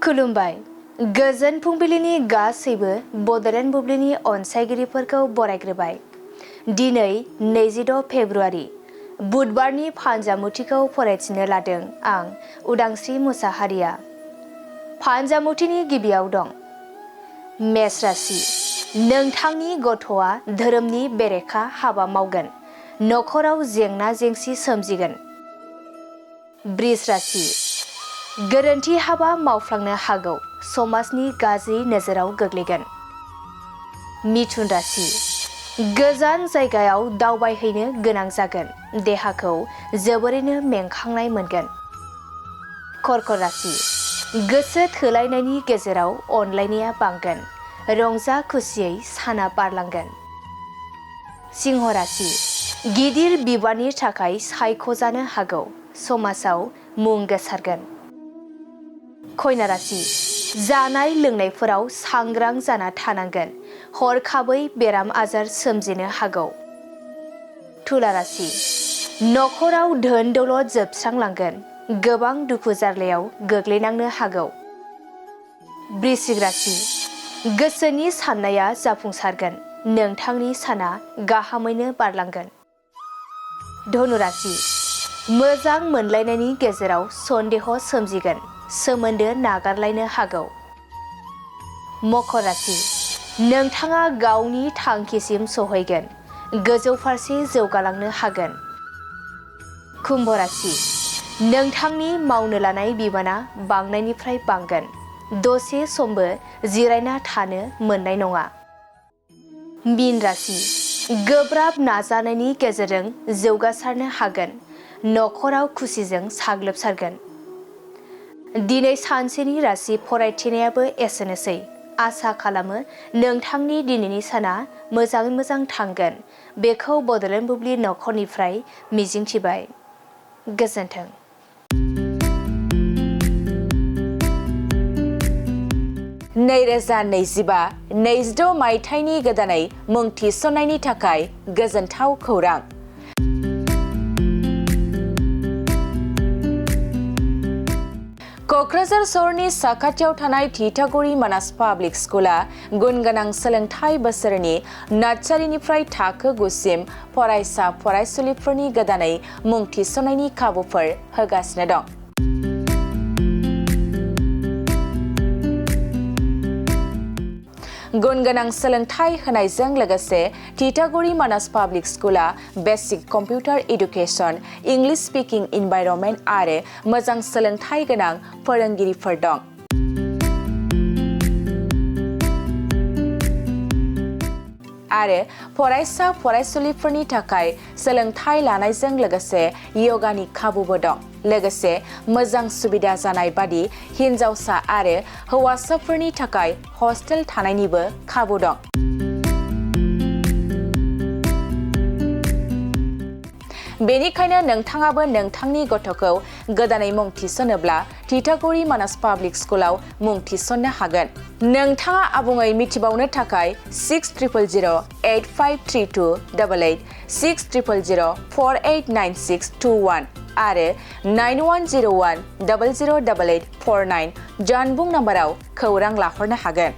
खुलुमबाय। गोजोन फुंबिलिनि गासैबो बड'लेण्ड बुब्लिनि अनसायगिरिफोरखौ बरायग्रोबाय। दिनै 26 फेब्रुआरि बुधबारनि फानजामुथिखौ फरायथिनो लादों आं उदांस्रि मुसाहारिया। फानजामुथिनि गिबियाव दं मेष राशि। नोंथांनि गथ'आ धोरोमनि बेरेखा हाबा मावगोन, नखराव जेंना जेंसि सोमजिगोन। बृष राशि। गोरोन्थि हाबा मावफ्लांनो हागौ, समाजनि गाज्रि नोजोराव गोग्लैगोन। मिथुन राशि। गोजान जायगायाव दावबायहैनो गोनां जागोन, देहाखौ जोबोरैनो मेंखांनाय मोनगोन। कर्कट राशि। गोसो थोलायनायनि गेजेराव अनलायनाया बांगोन, रंजा खुसियै साना बारलांगोन। सिंह राशि। गिदिर बिबाननि थाखाय सायख'जानो हागौ, समाजाव मुं गोसारगोन। कन्या राशि। जानाय लोंनायफोराव सांग्रां जाना थानांगोन, हरखाबै बेराम आजार सोमजिनो हागौ। तुला राशि। नखराव धोन दौलत जोबस्रांलांगोन, गोबां दुखु जार्लायाव गोग्लैनांनो हागौ। वृश्चिक राशि। गोसोनि साननाया जाफुंसारगोन, नोंथांनि साना गाहामैनो बारलांगोन। धनु राशि। मोजां मोनलायनायनि गेजेराव सन्देह सोमजिगोन, सोमोन्दो नागारलायनो हागौ। मकर राशि। नोंथाङा गावनि थांखिसिम सहैगोन, गोजौ फारसे जौगालांनो हागोन। कुम्भ राशि। नोंथांनि मावनो लानाय बिबाना बांनायनिफ्राय बांगोन, दसे समबो जिरायना थानो मोननाय नङा। मीन राशि। गोब्राब नाजानायनि गेजेरजों जौगासारनो हागोन, नखराव खुसिजों साग्लोबसारगोन। दिनै सानसेनि राशि फरायथिनायाबो एसेनोसै। आसा खालामो नोंथांनि दिनैनि साना मोजाङै मोजां थांगोन, बेखौ बड'लेण्ड बुब्लि नखरनिफ्राय मिजिंथिबाय। गोजोन्थों। नैरोजा 25-26 मायथाइनि गोदानै मुं थिसननायनि थाखाय गोजोनथाव खौरां। क'क्राझार सहरनि साखाथियाव थानाय थिथागुरि मानास पाब्लिक स्कुला गुन गोनां सोलोंथाइ बोसोरनि नार्सारिनिफ्राय थाखो 9 सिम फरायसा फरायसुलिफोरनि गोदानै मुं थिसननायनि खाबुफोर होगासिनो दं। गुन गोनां सोलोंथाइ होनायजों लोगोसे थिथागुरि मानास पाब्लिक स्कुला basic computer education, English speaking environment आरो मोजां सोलोंथाइ गोनां फोरोंगिरिफोर दं। आरो फरायसा फरायसुलिफोरनि थाखाय सोलोंथाइ लानायजों लोगोसे यगानि खाबुबो दं। लोगोसे मोजां सुबिदा जानाय बादि हिन्जावसा आरो हौवासाफोरनि थाखाय हस्टेल थानायनिबो खाबु दं। बेनिखायनो नोंथाङाबो नोंथांनि गथ'खौ गोदानै मुं थिसनोब्ला थिथागुरि मानास पाब्लिक स्कुलाव मुं थिसननो हागोन। नोंथाङा आबुङै मिथिबावनो थाखाय 6000853288, 6000489621 आरो 9101008849 जानबुं नाम्बाराव खौरां लाहरनो हागोन।